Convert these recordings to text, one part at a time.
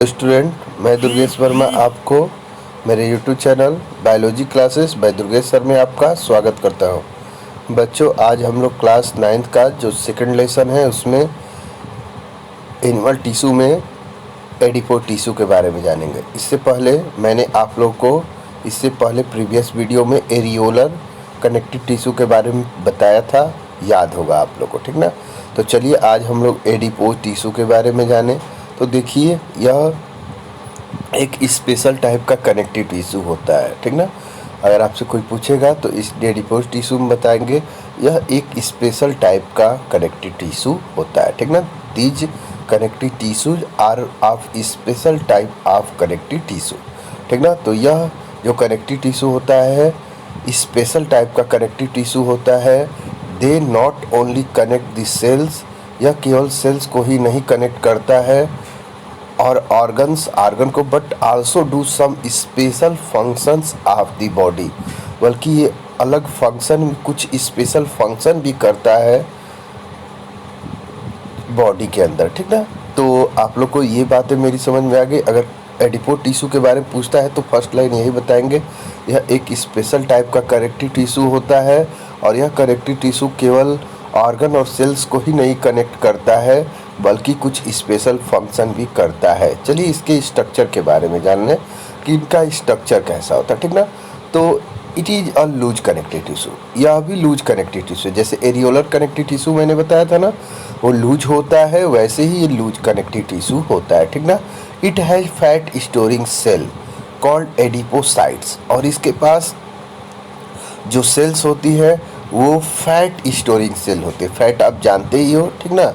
Student, मैं दुर्गेश वर्मा आपको मेरे YouTube channel biology classes bye Durgesh sir में आपका स्वागत करता हूं। बच्चों, आज हम लोग क्लास 9th का जो सेकंड लेसन है उसमें एनिमल टिश्यू में एडिपोज टिश्यू के बारे में जानेंगे। इससे पहले मैंने आप लोग को प्रीवियस वीडियो में एरियोलर कनेक्टिव टिश्यू के बारे में बताया था, याद होगा आप लोग को, ठीक ना। तो चलिए आज हम लोग एडिपोज टिश्यू के बारे में जानें। तो देखिए, यह एक स्पेशल टाइप का कनेक्टिव टिश्यू होता है, ठीक ना। अगर आपसे कोई पूछेगा तो इस एडिपोज टिश्यू में बताएंगे यह एक स्पेशल टाइप का कनेक्टिव टिश्यू होता है, ठीक ना। These connective tissues are of special type of connective tissue, ठीक ना। तो यह जो कनेक्टिव टिश्यू होता है स्पेशल टाइप का कनेक्टिव टिश्यू होता है। They not only connect the cells, यह केवल सेल्स को ही नहीं कनेक्ट करता है और ऑर्गन को, but also do some special functions of the body, बल्कि ये अलग फंक्शन, कुछ स्पेशल फंक्शन भी करता है बॉडी के अंदर, ठीक ना। तो आप लोग को ये बातें मेरी समझ में आ गई। अगर एडिपोज टिश्यू के बारे में पूछता है तो फर्स्ट लाइन यही बताएंगे, यह एक स्पेशल टाइप का कनेक्टिव टिश्यू होता है और यह कनेक्टिव टिश्यू केवल ऑर्गन और सेल्स को ही नहीं कनेक्ट करता है बल्कि कुछ स्पेशल फंक्शन भी करता है। चलिए इसके स्ट्रक्चर के बारे में जान लें कि इनका स्ट्रक्चर कैसा होता है, ठीक ना। तो it is a loose connective tissue, यह भी लूज कनेक्टिव टिश्यू, जैसे एरियोलर कनेक्टिव टिश्यू मैंने बताया था ना, वो लूज होता है, वैसे ही ये लूज कनेक्टिव टिश्यू होता है, ठीक ना। It has fat storing cell called adipocytes, और इसके पास जो सेल्स होती है वो फैट स्टोरिंग सेल होते हैं। फैट आप जानते ही हो, ठीक ना।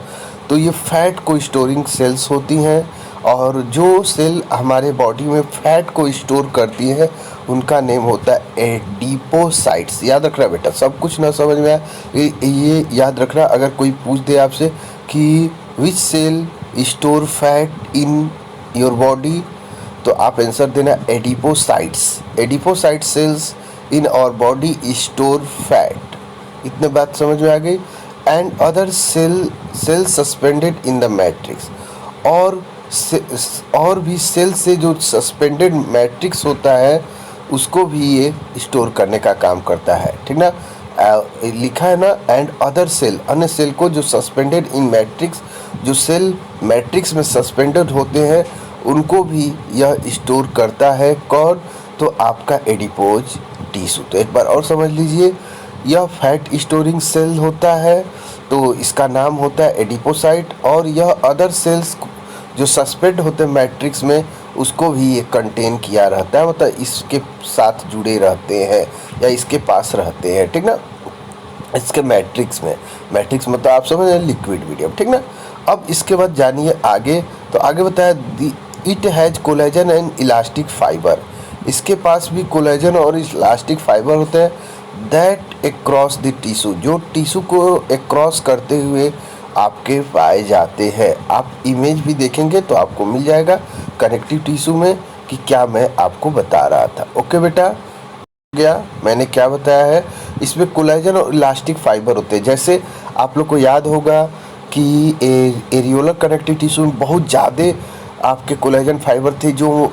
तो ये फैट को स्टोरिंग सेल्स होती हैं और जो सेल हमारे बॉडी में फैट को स्टोर करती हैं उनका नेम होता है एडिपोसाइट्स। याद रखना बेटा, सब कुछ ना समझ में आए ये याद रखना। अगर कोई पूछ दे आपसे कि which cell store fat in your body, तो आप आंसर देना adipocytes. Adipocyte cells in our body store fat. इतने बात समझ में आ गई। And other cell suspended in the matrix, और भी सेल से जो सस्पेंडेड मैट्रिक्स होता है उसको भी ये स्टोर करने का काम करता है, ठीक ना। लिखा है ना, एंड अदर सेल, अन्य सेल को जो सस्पेंडेड इन मैट्रिक्स, जो सेल मैट्रिक्स में सस्पेंडेड होते हैं उनको भी यह स्टोर करता है। कौन? तो आपका एडिपोज टिश्यू। तो एक बार और समझ लीजिए, यह फैट स्टोरिंग सेल होता है तो इसका नाम होता है एडिपोसाइट, और यह अदर सेल्स जो सस्पेंड होते हैं मैट्रिक्स में उसको भी ये कंटेन किया रहता है, मतलब इसके साथ जुड़े रहते हैं या इसके पास रहते हैं, ठीक ना। इसके मैट्रिक्स में, मैट्रिक्स मतलब आप समझ रहे हैं लिक्विड मीडियम, ठीक ना। अब इसके बाद जानिए आगे। तो आगे बताया it has collagen and elastic fibre, इसके पास भी कोलेजन और इलास्टिक फाइबर होते हैं। दैट अक्रॉस द टिश्यू, जो टिश्यू को अक्रॉस करते हुए आपके पाए जाते हैं। आप इमेज भी देखेंगे तो आपको मिल जाएगा कनेक्टिव टिश्यू में कि क्या मैं आपको बता रहा था। ओके बेटा, गया मैंने क्या बताया है, इसमें कोलेजन और इलास्टिक फाइबर होते हैं। जैसे आप लोग को याद होगा कि एरियोलर कनेक्टिव टिश्यू में बहुत ज़्यादा आपके कोलेजन फाइबर थे जो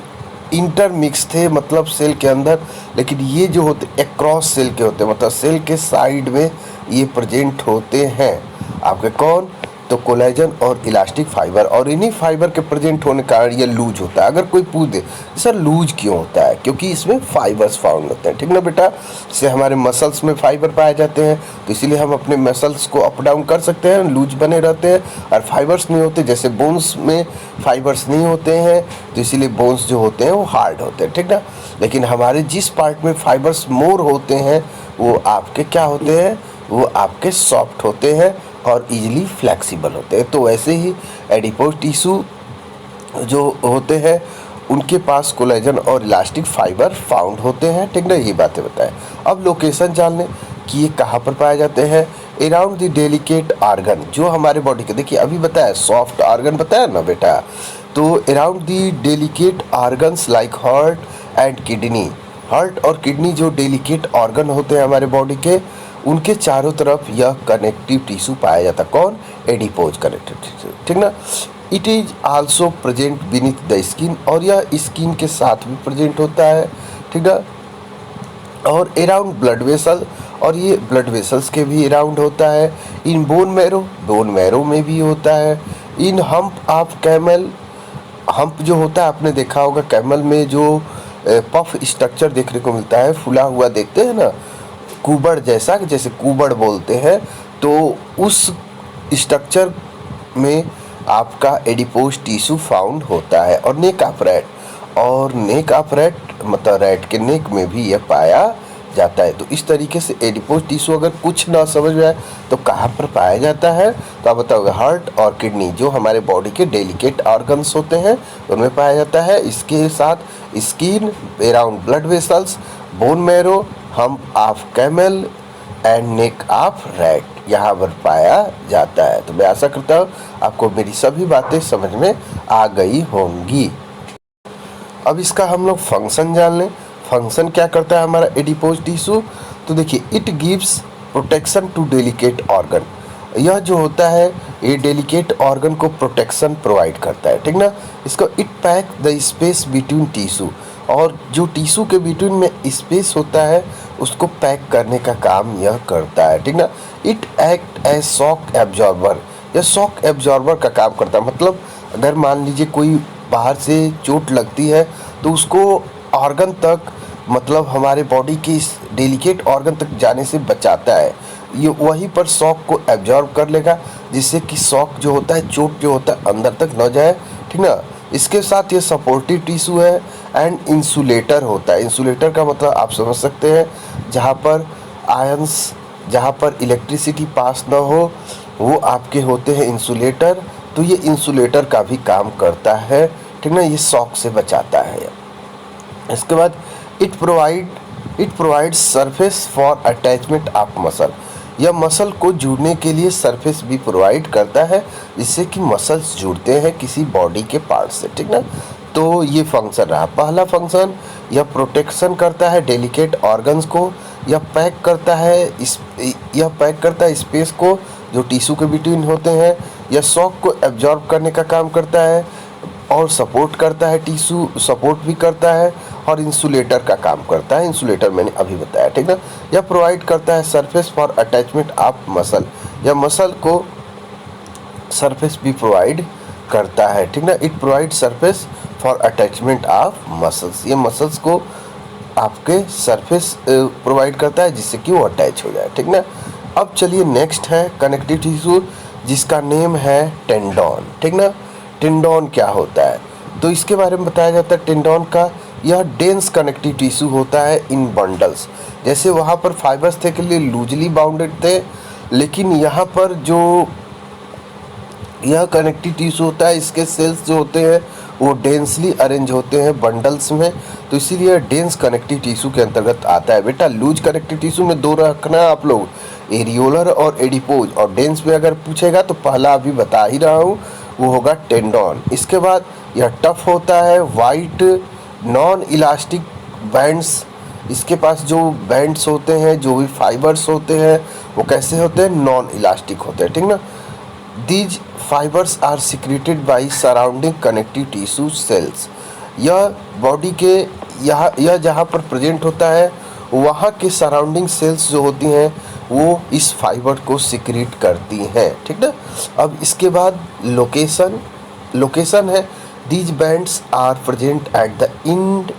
इंटरमिक्स थे, मतलब सेल के अंदर, लेकिन ये जो होते एक्रॉस सेल के होते हैं, मतलब सेल के साइड में ये प्रेजेंट होते हैं आपके। कौन? तो कोलेजन और इलास्टिक फाइबर, और इन्हीं फाइबर के प्रेजेंट होने के कारण ये लूज होता है। अगर कोई पूछ दे सर लूज क्यों होता है, क्योंकि इसमें फाइबर्स फाउंड होते हैं, ठीक ना बेटा। जैसे हमारे मसल्स में फाइबर पाए जाते हैं तो इसीलिए हम अपने मसल्स को अप डाउन कर सकते हैं, लूज बने रहते हैं, और फाइबर्स नहीं होते, जैसे बोन्स में फाइबर्स नहीं होते हैं तो इसीलिए बोन्स जो होते हैं वो हार्ड होते हैं, ठीक ना। लेकिन हमारे जिस पार्ट में फाइबर्स मोर होते हैं वो आपके क्या होते हैं, वो आपके सॉफ्ट होते हैं और इजीली फ्लेक्सिबल होते हैं। तो वैसे ही एडिपोज टिश्यू जो होते हैं उनके पास कोलेजन और इलास्टिक फाइबर फाउंड होते हैं, ठीक ना। ये बातें बताएं। अब लोकेशन जान लें कि ये कहाँ पर पाए जाते हैं। अराउंड द डेलिकेट आर्गन, जो हमारे बॉडी के, देखिए अभी बताया सॉफ्ट आर्गन बताया ना बेटा, तो around the delicate organs like heart and kidney. Heart और किडनी जो डेलिकेट ऑर्गन होते हैं हमारे बॉडी के, उनके चारों तरफ यह कनेक्टिव टिश्यू पाया जाता है। कौन? एडिपोज कनेक्टिव टिश्यू, ठीक ना। It is also present beneath the skin, और यह स्किन के साथ भी प्रेजेंट होता है, ठीक है। और अराउंड ब्लड वेसल, और ये ब्लड वेसल्स के भी अराउंड होता है। In bone marrow, bone marrow में भी होता है। इन हम्प ऑफ कैमल, हम्प जो होता है आपने देखा होगा कैमल में जो पफ स्ट्रक्चर देखने को मिलता है, फुला हुआ देखते हैं ना, कुबड़ जैसा, जैसे कुबड़ बोलते हैं, तो उस स्ट्रक्चर में आपका एडिपोज टिश्यू फाउंड होता है। और नेक ऑफ रैट, और नेक ऑफ रैट मतलब रैट के नेक में भी यह पाया जाता है। तो इस तरीके से एडिपोज टिश्यू अगर कुछ ना समझ में आए तो कहाँ पर पाया जाता है, तो आप बताओगे हार्ट और किडनी, जो हमारे बॉडी के डेलिकेट ऑर्गन्स होते हैं उनमें पाया जाता है। इसके साथ skin, around blood vessels, bone marrow, hump of camel and neck of rat, यहाँ पर पाया जाता है। तो मैं आशा करता हूँ आपको मेरी सभी बातें समझ में आ गई होंगी। अब इसका हम लोग फंक्शन जान लें। फंक्शन क्या करता है हमारा एडिपोज टिश्यू, तो देखिए it gives protection to delicate organ, यह जो होता है ये डेलिकेट ऑर्गन को प्रोटेक्शन प्रोवाइड करता है, ठीक ना। इसको it pack the space between tissue, और जो टिश्यू के बिटवीन में स्पेस होता है उसको पैक करने का काम यह करता है, ठीक ना। It act as shock absorber, यह शॉक एब्जॉर्बर का काम करता है। मतलब अगर मान लीजिए कोई बाहर से चोट लगती है तो उसको ऑर्गन तक, मतलब हमारे बॉडी के इस डेलिकेट ऑर्गन तक जाने से बचाता है। ये वहीं पर शॉक को एब्जॉर्ब कर लेगा, जिससे कि शॉक जो होता है, चोट जो होता है अंदर तक न जाए, ठीक ना। इसके साथ ये सपोर्टिव टिश्यू है एंड इंसुलेटर होता है। इंसुलेटर का मतलब आप समझ सकते हैं, जहाँ पर आयंस, जहाँ पर इलेक्ट्रिसिटी पास ना हो, वो आपके होते हैं इंसुलेटर। तो ये इंसुलेटर का भी काम करता है, ठीक ना, ये शॉक से बचाता है। इसके बाद it provides surface for attachment of muscle, यह मसल को जुड़ने के लिए सरफेस भी प्रोवाइड करता है, जिससे कि मसल्स जुड़ते हैं किसी बॉडी के पार्ट से, ठीक ना। तो ये फंक्शन रहा। पहला फंक्शन, यह प्रोटेक्शन करता है डेलिकेट ऑर्गन्स को, यह पैक करता है स्पेस को जो टिश्यू के बिटवीन होते हैं, यह शॉक को एब्जॉर्ब करने का काम करता है, और सपोर्ट करता है, टिश्यू सपोर्ट भी करता है, और इंसुलेटर का काम करता है। इंसुलेटर मैंने अभी बताया, ठीक ना। यह प्रोवाइड करता है surface for attachment of muscle, यह मसल को सरफेस भी प्रोवाइड करता है, ठीक ना। It provide surface for attachment of muscles, ये मसल्स को आपके सरफेस प्रोवाइड करता है जिससे कि वो अटैच हो जाए, ठीक ना। अब चलिए नेक्स्ट है कनेक्टिव टिश्यू, जिसका नेम है टेंडोन, ठीक ना। टेंडोन क्या होता है, तो इसके बारे में बताया जाता है। टेंडोन का यह डेंस कनेक्टिव टिश्यू होता है इन बंडल्स, जैसे वहाँ पर फाइबर्स थे के लिए लूजली बाउंडेड थे, लेकिन यहाँ पर जो यह कनेक्टिव टिश्यू होता है, इसके सेल्स जो होते हैं वो डेंसली अरेंज होते हैं बंडल्स में, तो इसीलिए डेंस कनेक्टिव टिश्यू के अंतर्गत आता है। बेटा लूज कनेक्टिव टिश्यू में दो रखना आप लोग, एरियोलर और एडिपोज, और डेंस में अगर पूछेगा तो पहला अभी बता ही रहा हूँ, वो होगा टेंडोन। इसके बाद यह टफ होता है, वाइट नॉन इलास्टिक बैंड्स, इसके पास जो बैंड्स होते हैं, जो भी फाइबर्स होते हैं, वो कैसे होते हैं, नॉन इलास्टिक होते हैं, ठीक ना। These fibres are secreted by surrounding connective tissue cells, यह बॉडी के यह जहाँ पर प्रेजेंट होता है वहाँ के सराउंडिंग सेल्स जो होती हैं वो इस फाइबर को सिक्रीट करती हैं, ठीक ना। अब इसके बाद लोकेशन है, these bands are present at the end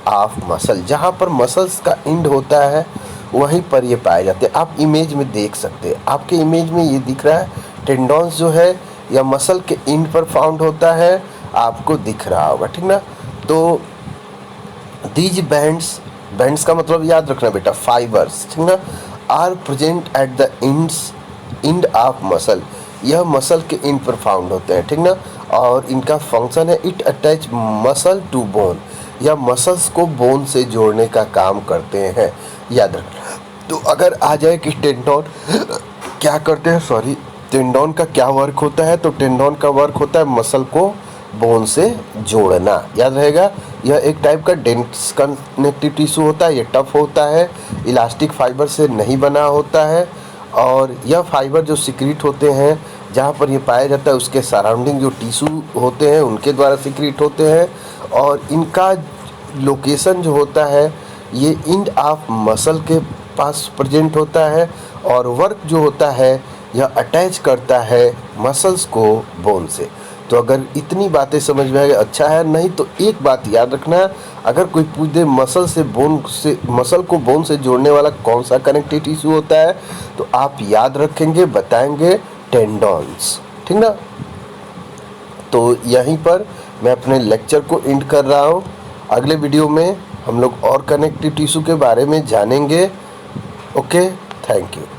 of muscle, जहाँ पर मसल्स का एंड होता है वहीं पर ये पाए जाते हैं। आप इमेज में देख सकते हैं, आपके इमेज में ये दिख रहा है, टेंडोन्स जो है या मसल के एंड पर फाउंड होता है, आपको दिख रहा होगा, ठीक ना। तो दीज बैंड्स का मतलब याद रखना बेटा, फाइबर्स, ठीक ना, are present at the end of muscle, यह मसल के एंड पर फाउंड होते हैं, ठीक ना। और इनका फंक्शन है, it attach muscle to bone, या मसल्स को बोन से जोड़ने का काम करते हैं, याद रखना। तो अगर आ जाए कि टेंडोन क्या करते हैं, टेंडोन का क्या वर्क होता है, तो टेंडोन का वर्क होता है मसल को बोन से जोड़ना, याद रहेगा। यह एक टाइप का डेंस कनेक्टिव टिश्यू होता है, ये टफ होता है, इलास्टिक फाइबर से नहीं बना होता है, और यह फाइबर जो सिक्रीट होते हैं जहाँ पर ये पाया जाता है उसके सराउंडिंग जो टिश्यू होते हैं उनके द्वारा सिक्रीट होते हैं, और इनका लोकेशन जो होता है ये एंड ऑफ मसल के पास प्रेजेंट होता है, और वर्क जो होता है यह अटैच करता है मसल्स को बोन से। तो अगर इतनी बातें समझ में आए अच्छा है, नहीं तो एक बात याद रखना, अगर कोई पूछ दे मसल को बोन से जोड़ने वाला कौन सा कनेक्टिव टिश्यू होता है, तो आप याद रखेंगे, बताएंगे टेंडन्स, ठीक ना। तो यहीं पर मैं अपने लेक्चर को एंड कर रहा हूँ। अगले वीडियो में हम लोग और कनेक्टिव टिश्यू के बारे में जानेंगे। Okay, thank you.